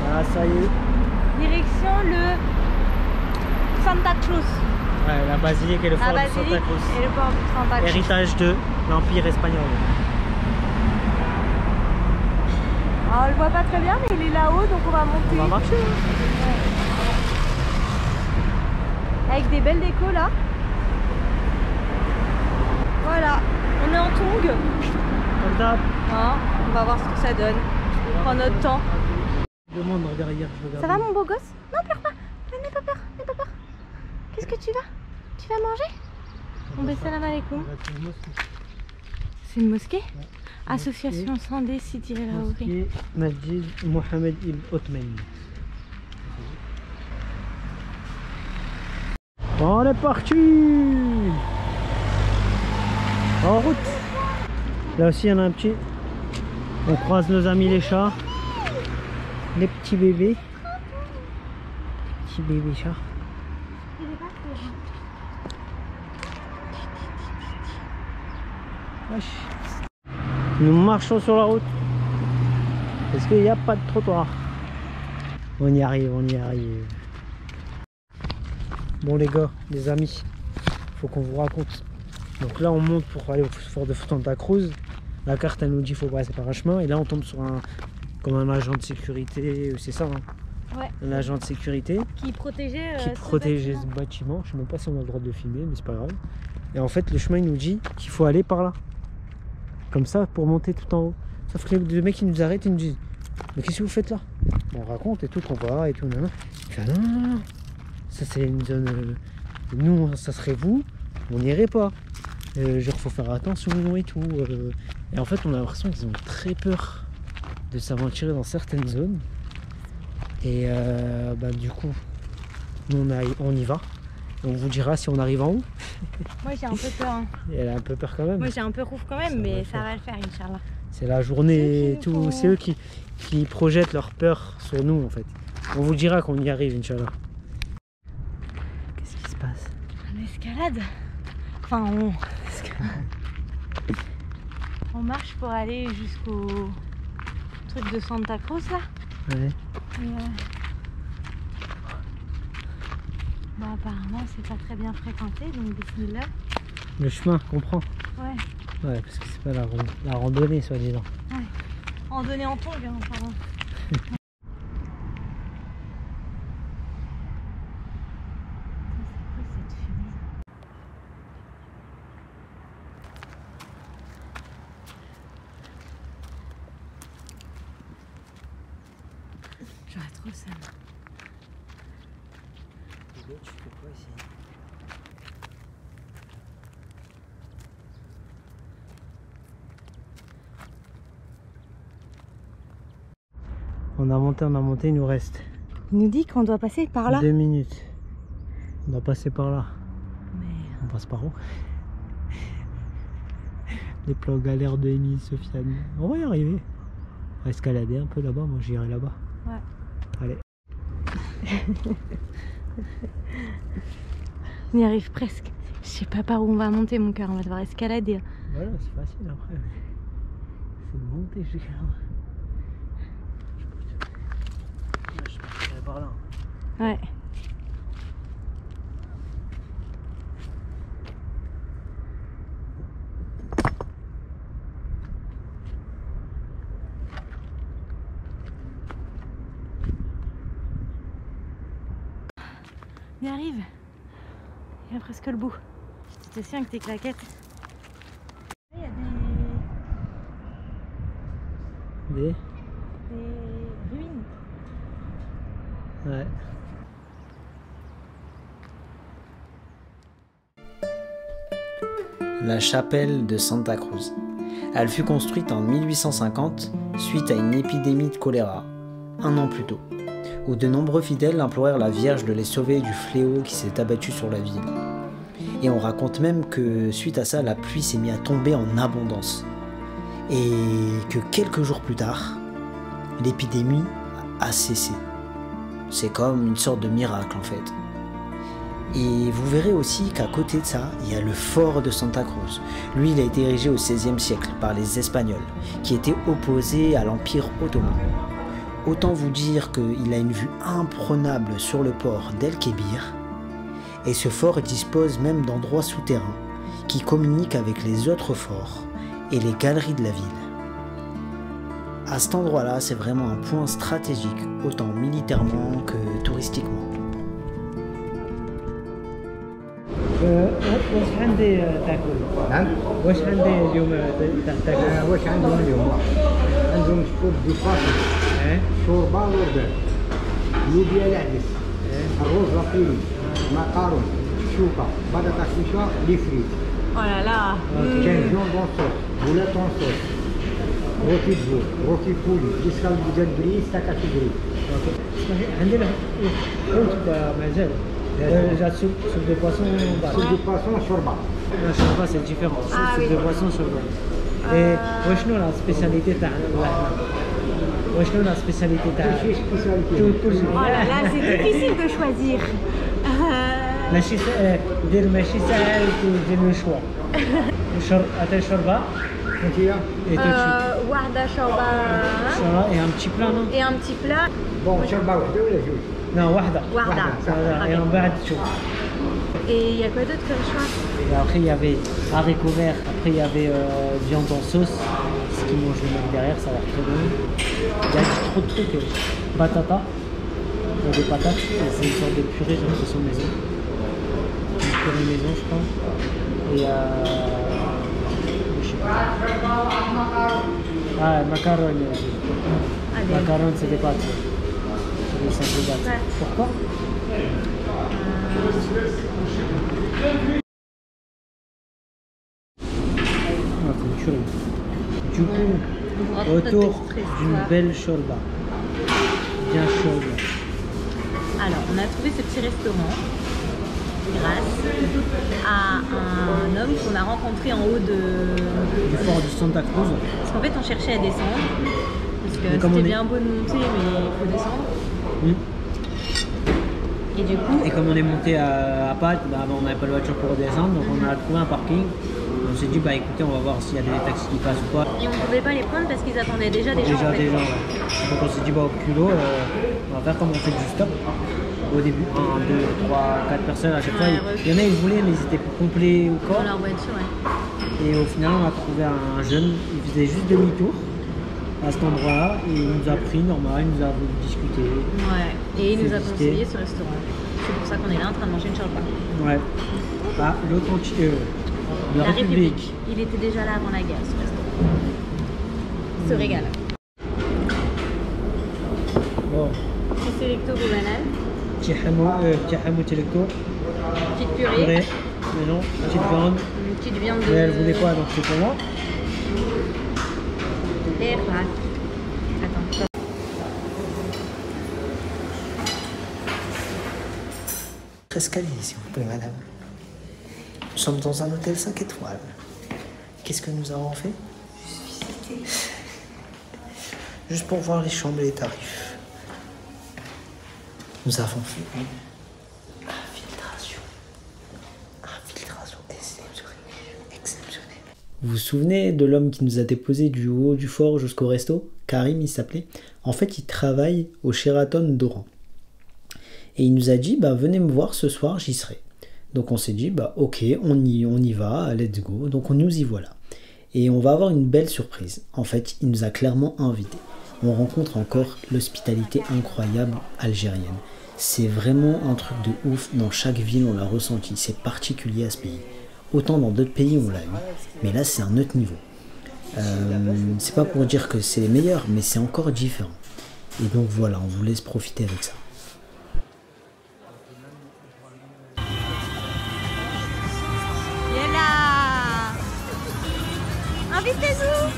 Ah, ça y est. Direction le Santa Cruz. Ouais, la basilique et le fort de Santa Cruz. Et le port de Santa Cruz. Héritage de l'Empire espagnol. Alors, on le voit pas très bien, mais il est là-haut, donc on va monter. On va marcher. Avec des belles décos là. Voilà, on est en tongue. Comme d'hab. Hein, on va voir ce que ça donne. On prend notre temps. Je demande, regarde hier, je regarde. Ça va mon beau gosse? Non, pleure pas. N'aie pas peur, n'aie pas peur. Qu'est-ce que tu vas? Tu vas manger? On baisse salam alaikum. C'est une mosquée? Ouais. Association Sandé Sidi El Haouri. Masjid Mohamed Ibn Othmani. On est parti. En route. Là aussi il y en a un petit. On croise nos amis les chats. Les petits bébés. Petits bébés chats. Wesh. Nous marchons sur la route. Parce qu'il n'y a pas de trottoir. On y arrive, on y arrive. Bon les gars, les amis, faut qu'on vous raconte. Donc là on monte pour aller au fort de Santa Cruz. La carte elle nous dit qu'il faut passer par un chemin. Et là on tombe sur comme un agent de sécurité, c'est ça hein? Ouais. Un agent de sécurité qui protégeait, ce bâtiment. Je sais même pas si on a le droit de le filmer, mais c'est pas grave. Et en fait le chemin il nous dit qu'il faut aller par là. Comme ça pour monter tout en haut. Sauf que le mec il nous arrête et nous dit mais qu'est-ce que vous faites là? On raconte et tout qu'on va et tout. Il fait non. Ça c'est une zone. Nous ça serait vous, on n'irait pas. Genre faut faire attention et tout. Et en fait on a l'impression qu'ils ont très peur de s'aventurer dans certaines zones. Et du coup nous on y va. On vous dira si on arrive en haut. Moi j'ai un peu peur. Hein. Et elle a un peu peur quand même. Moi j'ai un peu rouf quand même, ça mais ça va le faire Inch'Allah. C'est la journée et tout. C'est eux qui projettent leur peur sur nous en fait. On vous dira qu'on y arrive Inch'Allah. Qu'est-ce qui se passe? On escalade. Enfin on marche pour aller jusqu'au truc de Santa Cruz là. Ouais. Et apparemment c'est pas très bien fréquenté, donc bismillah. Le chemin qu'on prend. Ouais. Ouais, parce que c'est pas la randonnée soi-disant. Ouais. Randonnée en tongue, hein, pardon. J'aurais trop ça. Tu fais quoi ici? On a monté, il nous reste. Il nous dit qu'on doit passer par là. 2 minutes. On doit passer par là. Mais... On passe par où? Les plans galères de Émile, Sofiane. On va y arriver. On va escalader un peu là-bas, moi j'irai là-bas. Ouais. Allez. On y arrive presque. Je sais pas par où on va monter mon cœur, on va devoir escalader. Voilà, c'est facile après. C'est de monter jusqu'à là. Je partirai par là. Ouais. On y arrive. Il y a presque le bout. Tu te tiens avec tes claquettes. Il y a Des ruines. Ouais. La chapelle de Santa Cruz. Elle fut construite en 1850 suite à une épidémie de choléra, un an plus tôt, où de nombreux fidèles implorèrent la Vierge de les sauver du fléau qui s'est abattu sur la ville. Et on raconte même que suite à ça, la pluie s'est mise à tomber en abondance. Et que quelques jours plus tard, l'épidémie a cessé. C'est comme une sorte de miracle en fait. Et vous verrez aussi qu'à côté de ça, il y a le fort de Santa Cruz. Lui, il a été érigé au XVIe siècle par les Espagnols, qui étaient opposés à l'Empire ottoman. Autant vous dire qu'il a une vue imprenable sur le port d'El Kébir, et ce fort dispose même d'endroits souterrains qui communiquent avec les autres forts et les galeries de la ville. À cet endroit-là, c'est vraiment un point stratégique, autant militairement que touristiquement. واش عندي تاكل؟ نعم. واش عندي اليوم تاكل؟ واش عندهم اليوم؟ عندهم شوب دي فاصل، شوربه وردان، لوبيا العدس، الرز لطيف، مقارون، شوكه، بطاطا حشيشه، لي فريت. Oh là là. كاين جونبون صوص، بولاتون صوص، روتي بزور، روتي بولي، ديسكال ديال بريس، تاكاتي بريس. عندي الحوت مازال جات سوب دو بواسون سوب دي باسون شوربه. شوربه سي ديفيرون سوب دو بواسون شوربه وشنو لا سبيسياليتي تاع اللحمه وشنو لا سبيسياليتي تاع كلشي سبيسياليتي. كلشي Oh là là, c'est difficile de choisir. ماشي دير ماشي ساهل دير لو شوا عطي شوربه انتيا واحدة شوربة شوربه et un petit plat non et un petit plat. بون شوربه وحده ولا جوج؟ non واحده واحدة. et en بعد تشوف. Et il y a quoi d'autre comme choix? Et après il y avait haricots verts, après il y avait viande en sauce, ce qui mange le mec derrière, ça a l'air très bon. Il y a trop de trucs, batata, des patates, c'est une sorte de purée, j'ai l'impression maison. Une purée maison je crois. Et je sais pas. Ah, macaroni aussi. Macaroni c'est des pâtes. C'est des simples pâtes. Ouais. Pourquoi? Ah, c'est une tuerie. Du coup, autour d'une belle shorba. Bien chaude. Alors, on a trouvé ce petit restaurant grâce à un homme qu'on a rencontré en haut Du fort de Santa Cruz. Parce qu'en fait, on cherchait à descendre. Parce que Mais comme c'était on est- bien beau de monter, mais il faut descendre. Et du coup, Et comme on est monté à Pâtes, bah, on n'avait pas de voiture pour redescendre, donc on a trouvé un parking. On s'est dit, bah écoutez, on va voir s'il y a des taxis qui passent ou pas. et on ne pouvait pas les prendre parce qu'ils attendaient déjà des gens. En fait. Des gens, ouais. Donc on s'est dit, bah au culot, on va faire comme on fait du stop. Au début, 1, 2, 3, 4 personnes à chaque fois. Ouais, Il y en a, ils voulaient, mais ils étaient complets ou quoi. Dans leur voiture, ouais. Et au final, on a trouvé un jeune, il faisait juste demi-tour à cet endroit-là. Et il nous a pris normal, il nous a voulu discuter. Ouais. Et il nous a Visiter. conseillé ce restaurant. C'est pour ça qu'on est là en train de manger une shorba. Ouais. Ah, l'authentique. La République. Il était déjà là avant la guerre, ce restaurant. Se régale. Bon, Petit selecto aux bananes, petit hamou telecto, petite purée, purée, mais non, petite viande. une petite viande de... Mais elle voulait quoi, donc c'est pour moi. Et rack. Attends. Escalier, s'il vous plaît, madame. Nous sommes dans un hôtel 5 étoiles. Qu'est-ce que nous avons fait? Juste pour voir les chambres et les tarifs. Nous avons fait une infiltration. Infiltration exceptionnelle. Vous vous souvenez de l'homme qui nous a déposé du haut du fort jusqu'au resto? Karim, il s'appelait. En fait, il travaille au Sheraton d'Oran. Et il nous a dit, bah, venez me voir ce soir, j'y serai. Donc on s'est dit, bah ok, on y va, let's go. Donc on nous y voilà. Et on va avoir une belle surprise. En fait, il nous a clairement invités. On rencontre encore l'hospitalité incroyable algérienne. C'est vraiment un truc de ouf. Dans chaque ville, on l'a ressenti. C'est particulier à ce pays. Autant dans d'autres pays, on l'a eu. Mais là, c'est un autre niveau. C'est pas pour dire que c'est les meilleurs, mais c'est encore différent. Et donc voilà, on vous laisse profiter avec ça. Yella! Invitez-nous!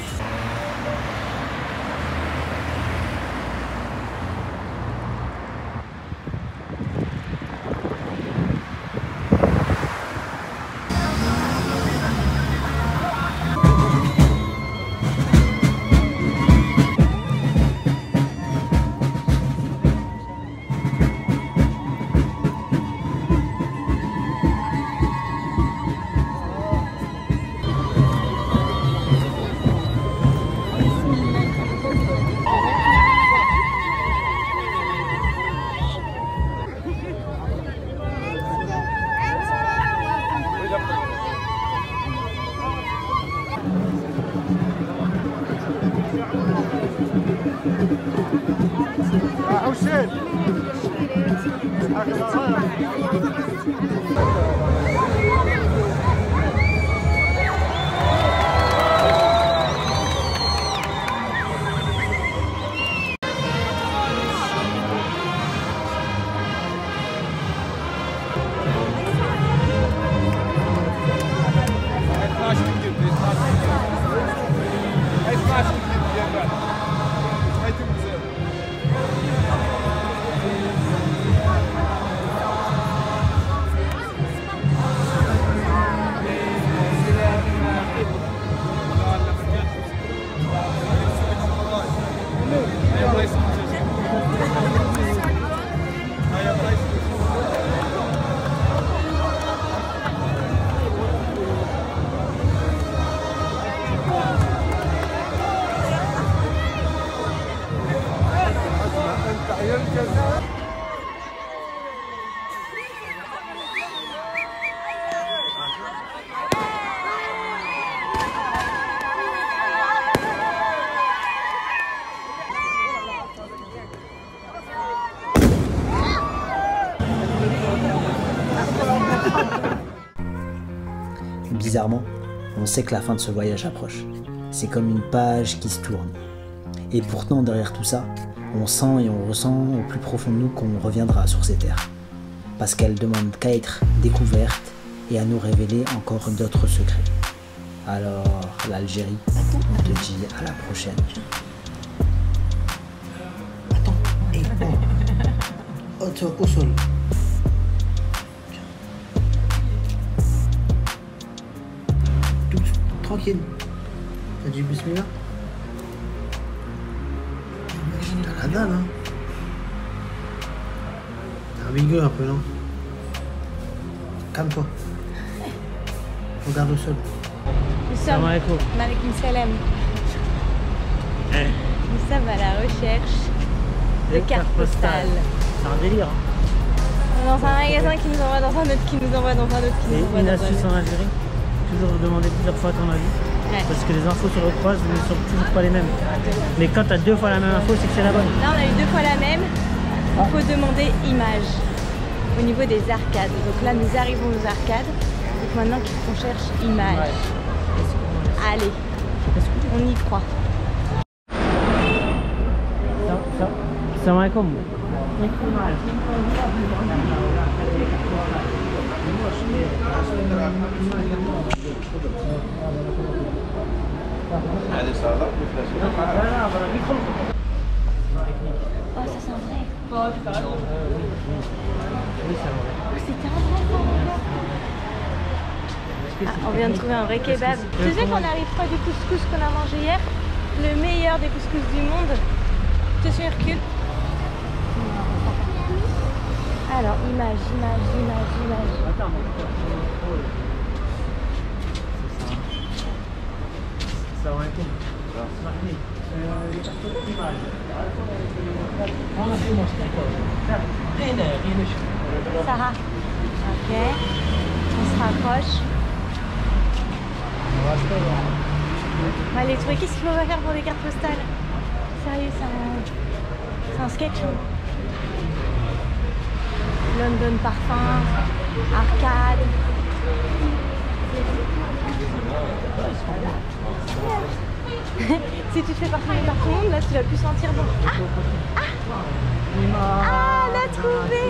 Bizarrement, on sait que la fin de ce voyage approche. C'est comme une page qui se tourne. Et pourtant, derrière tout ça, on sent et on ressent au plus profond de nous qu'on reviendra sur ces terres. Parce qu'elles demandent qu'à être découvertes et à nous révéler encore d'autres secrets. Alors, l'Algérie, on te dit à la prochaine. Attends, et bon. Au sol. Tranquille. T'as dit bismillah? T'as la dalle, hein? T'as un bigueux un peu, non? Calme-toi. Regarde au sol. Nous sommes avec une salam. Nous sommes à la recherche de cartes postales. C'est un délire. Dans un magasin qui nous envoie dans un autre, qui nous envoie dans un autre, qui nous envoie une dans un astuce autre. en Algérie, toujours demander plusieurs fois ton avis. Ouais. Parce que les infos se recroisent mais ne sont toujours pas les mêmes. Mais quand tu as 2 fois la même info, c'est que c'est la bonne. Là, on a eu 2 fois la même. Il faut demander image au niveau des arcades. Donc là, nous arrivons aux arcades. Donc maintenant qu'on cherche image. Allez, on y croit. Salam alaikum. Oh, ça c'est un vrai. Oh, c'était un vrai. Ah, on vient de trouver un vrai kebab. Tu sais qu'on n'arrive pas du couscous qu'on a mangé hier, le meilleur des couscous du monde. Je te suis Hercule. Alors, image. Attends. Salam alaikum. Sarah. Ok. On se rapproche. On va aller trouver. Qu'est-ce qu'il faut faire pour des cartes postales? Sérieux, c'est un sketch. London Parfum, arcade. Si tu te fais parfumer par tout le monde, là tu vas plus sentir bon. Ah, on l'a trouvé.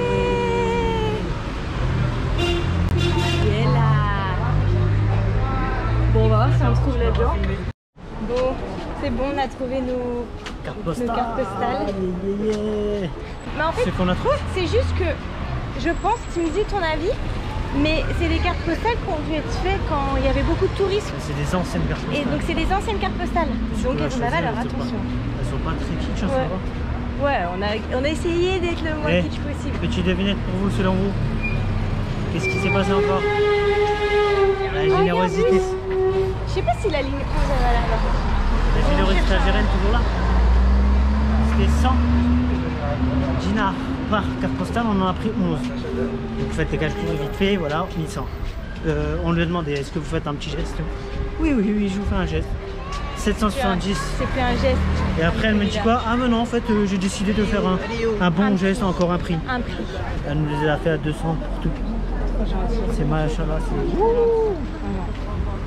Il est là. Bon, on va voir si on se trouve là-dedans. Bon, c'est bon, on a trouvé nos cartes postales. Mais en fait, c'est qu'on a trouvé. C'est juste que je pense, tu me dis ton avis, mais c'est des cartes postales qui ont dû être faites quand il y avait beaucoup de tourisme. C'est des anciennes cartes postales. Et donc c'est des anciennes cartes postales. Donc elles ont de la valeur, attention. Elles sont pas très kitsch, ça va. Ouais, on a essayé d'être le moins kitsch possible. Petite devinette pour vous, selon vous. Qu'est-ce qui s'est passé encore? La générosité. Je sais pas si la ligne rouge elle va là-bas. La générosité algérienne toujours là. C'était 100 dinars par carte postale, on en a pris 11. Donc vous faites les calculs vite fait, voilà, 1100. On lui a demandé, est-ce que vous faites un petit geste? Oui, je vous fais un geste. 770. C'est plus un geste. Et après elle me dit quoi? Ah mais non en fait j'ai décidé de faire un bon geste, encore un prix. Un prix. Elle nous les a fait à 200 pour tout. Trop gentil. C'est machallah, c'est... Vraiment.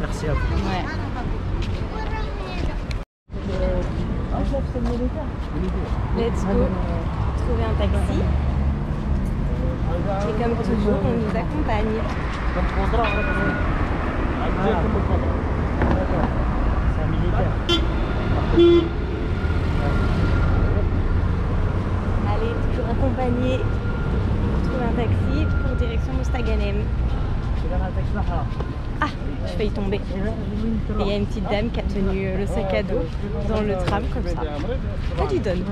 Merci à vous. Ouais. Let's go. Trouver un taxi. Et comme toujours, on nous accompagne. C'est un militaire. Allez, toujours accompagné. Trouver un taxi pour direction Mostaganem. Ah, j'ai failli tomber. Et il y a une petite dame qui a tenu le sac à dos dans le tram comme ça. Ça lui donne.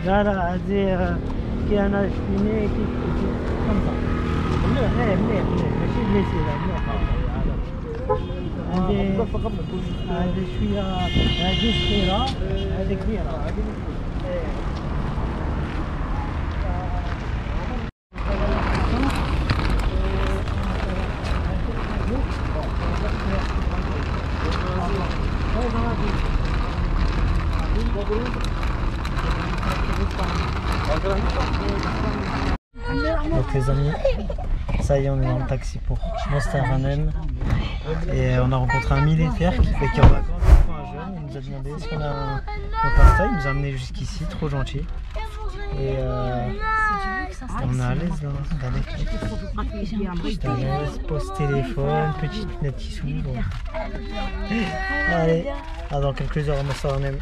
لا لا هذه كي انا شفيني كي خمسه مليح مليح مليح ماشي بليسي لا مليح هذه شويه هذه صغيره هذه كبيره. Donc les amis, ça y est, on est dans le taxi pour Mostaganem et on a rencontré un militaire qui fait qu'il y a un jeune. Il nous a demandé est-ce qu'on a un compte Insta, il nous a amené jusqu'ici, trop gentil. Et on est à l'aise là, regardez. Juste à l'aise, pause téléphone, petite fenêtre qui s'ouvre. Allez, dans quelques heures on Mostaganem.